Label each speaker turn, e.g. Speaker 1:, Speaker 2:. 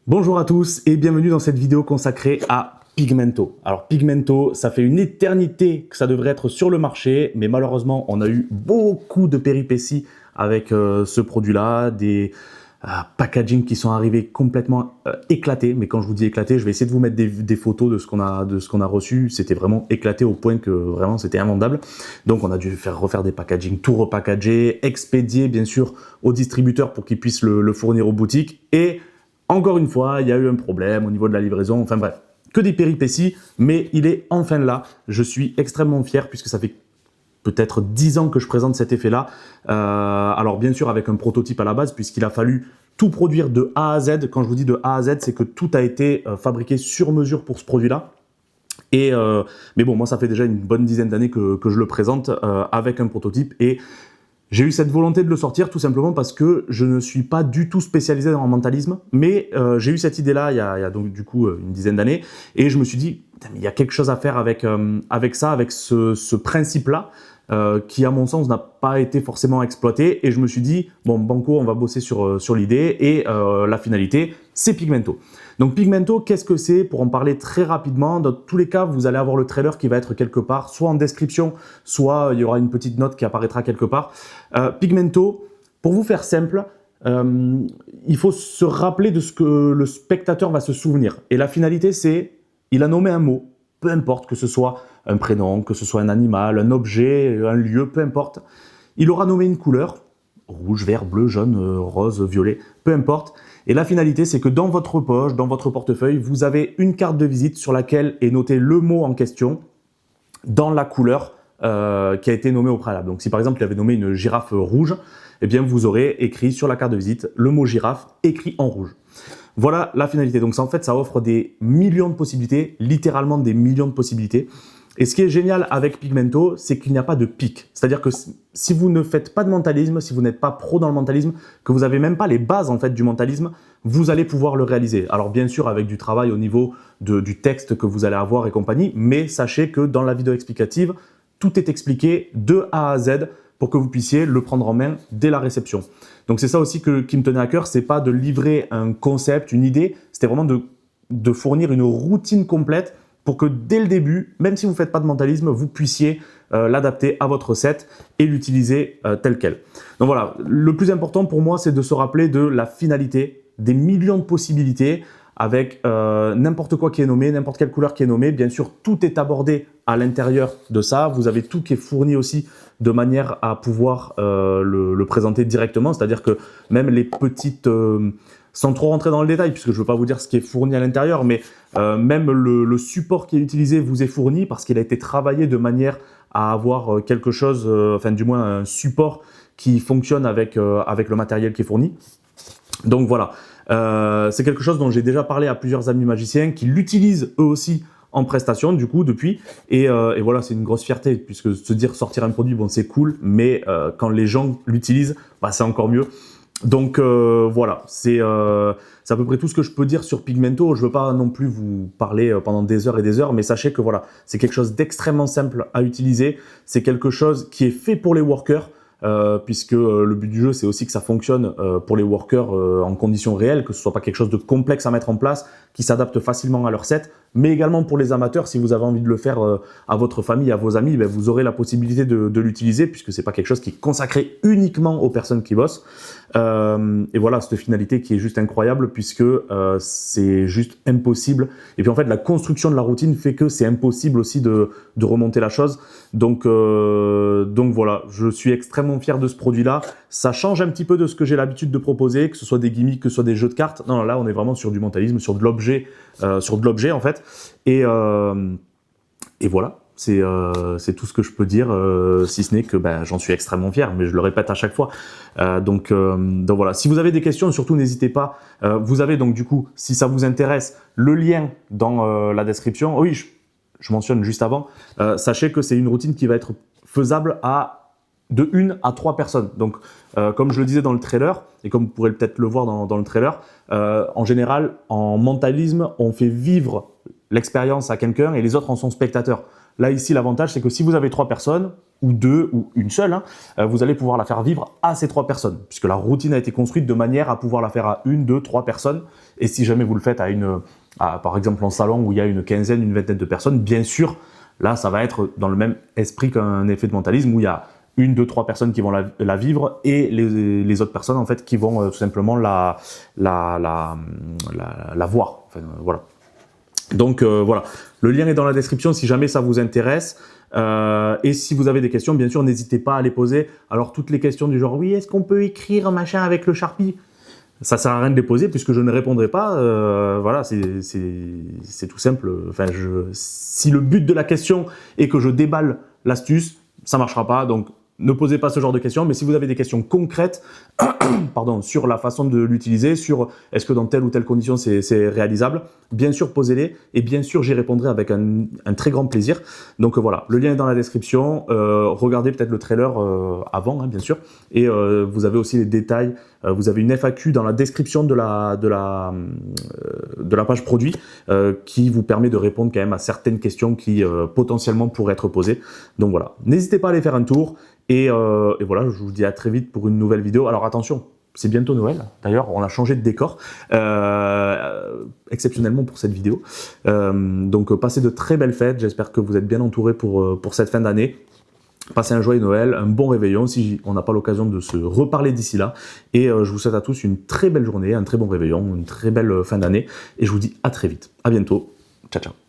Speaker 1: Bonjour à tous et bienvenue dans cette vidéo consacrée à Pigmento. Alors Pigmento, ça fait une éternité que ça devrait être sur le marché, mais malheureusement on a eu beaucoup de péripéties avec ce produit-là, des packaging qui sont arrivés complètement éclatés. Mais quand je vous dis éclatés, je vais essayer de vous mettre des photos de ce qu'on a reçu. C'était vraiment éclaté au point que vraiment c'était invendable. Donc on a dû refaire des packaging, tout repackager, expédier bien sûr aux distributeurs pour qu'ils puissent le fournir aux boutiques. Et encore une fois, il y a eu un problème au niveau de la livraison, enfin bref, que des péripéties, mais il est enfin là. Je suis extrêmement fier puisque ça fait peut-être 10 ans que je présente cet effet-là. Alors bien sûr avec un prototype à la base puisqu'il a fallu tout produire de A à Z. Quand je vous dis de A à Z, c'est que tout a été fabriqué sur mesure pour ce produit-là. Mais bon, moi ça fait déjà une bonne dizaine d'années que je le présente avec un prototype et j'ai eu cette volonté de le sortir tout simplement parce que je ne suis pas du tout spécialisé dans le mentalisme, mais j'ai eu cette idée-là il y a donc du coup une dizaine d'années et je me suis dit, il y a quelque chose à faire avec ça, avec ce principe-là qui à mon sens n'a pas été forcément exploité et je me suis dit, bon banco, on va bosser sur l'idée et la finalité, c'est Pigmento. Donc Pigmento, qu'est-ce que c'est? Pour en parler très rapidement, dans tous les cas, vous allez avoir le trailer qui va être quelque part, soit en description, soit il y aura une petite note qui apparaîtra quelque part. Pigmento, pour vous faire simple, il faut se rappeler de ce que le spectateur va se souvenir. Et la finalité, c'est, il a nommé un mot, peu importe que ce soit un prénom, que ce soit un animal, un objet, un lieu, peu importe. Il aura nommé une couleur, rouge, vert, bleu, jaune, rose, violet, peu importe. Et la finalité, c'est que dans votre poche, dans votre portefeuille, vous avez une carte de visite sur laquelle est noté le mot en question dans la couleur qui a été nommée au préalable. Donc si par exemple il avait nommé une girafe rouge, eh bien vous aurez écrit sur la carte de visite le mot girafe écrit en rouge. Voilà la finalité. Donc ça, en fait, ça offre des millions de possibilités, littéralement des millions de possibilités. Et ce qui est génial avec Pigmento, c'est qu'il n'y a pas de pic. C'est-à-dire que si vous ne faites pas de mentalisme, si vous n'êtes pas pro dans le mentalisme, que vous n'avez même pas les bases en fait du mentalisme, vous allez pouvoir le réaliser. Alors bien sûr avec du travail au niveau du texte que vous allez avoir et compagnie, mais sachez que dans la vidéo explicative, tout est expliqué de A à Z pour que vous puissiez le prendre en main dès la réception. Donc c'est ça aussi qui me tenait à cœur, c'est pas de livrer un concept, une idée, c'était vraiment de fournir une routine complète pour que dès le début, même si vous ne faites pas de mentalisme, vous puissiez l'adapter à votre set et l'utiliser tel quel. Donc voilà, le plus important pour moi, c'est de se rappeler de la finalité, des millions de possibilités avec n'importe quoi qui est nommé, n'importe quelle couleur qui est nommée. Bien sûr, tout est abordé à l'intérieur de ça. Vous avez tout qui est fourni aussi de manière à pouvoir le présenter directement. C'est-à-dire que même les petites... sans trop rentrer dans le détail, puisque je ne veux pas vous dire ce qui est fourni à l'intérieur, mais même le support qui est utilisé vous est fourni parce qu'il a été travaillé de manière à avoir quelque chose, enfin du moins un support qui fonctionne avec le matériel qui est fourni. Donc voilà, c'est quelque chose dont j'ai déjà parlé à plusieurs amis magiciens qui l'utilisent eux aussi en prestation du coup depuis et voilà, c'est une grosse fierté puisque se dire sortir un produit, bon c'est cool, mais quand les gens l'utilisent, bah, c'est encore mieux. Donc voilà, c'est à peu près tout ce que je peux dire sur Pigmento. Je ne veux pas non plus vous parler pendant des heures et des heures, mais sachez que voilà, c'est quelque chose d'extrêmement simple à utiliser. C'est quelque chose qui est fait pour les workers, puisque le but du jeu, c'est aussi que ça fonctionne pour les workers en conditions réelles, que ce soit pas quelque chose de complexe à mettre en place, qui s'adapte facilement à leur set, mais également pour les amateurs, si vous avez envie de le faire à votre famille, à vos amis, ben, vous aurez la possibilité de l'utiliser, puisque c'est pas quelque chose qui est consacré uniquement aux personnes qui bossent. Et voilà, cette finalité qui est juste incroyable, puisque c'est juste impossible. Et puis en fait, la construction de la routine fait que c'est impossible aussi de remonter la chose. Donc voilà, je suis extrêmement fier de ce produit-là. Ça change un petit peu de ce que j'ai l'habitude de proposer, que ce soit des gimmicks, que ce soit des jeux de cartes. Non, là, on est vraiment sur du mentalisme, sur de l'objet en fait. Et voilà, c'est tout ce que je peux dire, si ce n'est que ben, j'en suis extrêmement fier, mais je le répète à chaque fois. Donc voilà, si vous avez des questions, surtout n'hésitez pas. Vous avez donc du coup, si ça vous intéresse, le lien dans la description. Oh oui, je mentionne juste avant, sachez que c'est une routine qui va être faisable de 1 à 3 personnes. Donc, comme je le disais dans le trailer, et comme vous pourrez peut-être le voir dans le trailer, en général, en mentalisme, on fait vivre l'expérience à quelqu'un et les autres en sont spectateurs. Là, ici, l'avantage, c'est que si vous avez 3 personnes, ou 2, ou une seule, hein, vous allez pouvoir la faire vivre à ces 3 personnes, puisque la routine a été construite de manière à pouvoir la faire à 1, 2, 3 personnes. Et si jamais vous le faites par exemple en salon où il y a une quinzaine, une vingtaine de personnes, bien sûr, là, ça va être dans le même esprit qu'un effet de mentalisme où il y a 1, 2, 3 personnes qui vont la vivre et les autres personnes en fait qui vont tout simplement la voir. Enfin, voilà. Donc voilà, le lien est dans la description si jamais ça vous intéresse. Et si vous avez des questions, bien sûr, n'hésitez pas à les poser. Alors toutes les questions du genre, oui, est-ce qu'on peut écrire un machin avec le Sharpie? Ça sert à rien de les poser puisque je ne répondrai pas. Voilà, c'est tout simple. Enfin, si le but de la question est que je déballe l'astuce, ça marchera pas. Donc ne posez pas ce genre de questions. Mais si vous avez des questions concrètes, pardon, sur la façon de l'utiliser, sur est-ce que dans telle ou telle condition c'est réalisable, bien sûr posez-les et bien sûr j'y répondrai avec un très grand plaisir. Donc voilà, le lien est dans la description. Regardez peut-être le trailer avant, hein, bien sûr. Et vous avez aussi les détails. Vous avez une FAQ dans la description de la page produit qui vous permet de répondre quand même à certaines questions qui potentiellement pourraient être posées. Donc voilà, n'hésitez pas à aller faire un tour. Et voilà, je vous dis à très vite pour une nouvelle vidéo. Alors attention, c'est bientôt Noël. D'ailleurs, on a changé de décor exceptionnellement pour cette vidéo. Donc passez de très belles fêtes. J'espère que vous êtes bien entourés pour cette fin d'année. Passez un joyeux Noël, un bon réveillon si on n'a pas l'occasion de se reparler d'ici là. Et je vous souhaite à tous une très belle journée, un très bon réveillon, une très belle fin d'année. Et je vous dis à très vite. À bientôt. Ciao, ciao.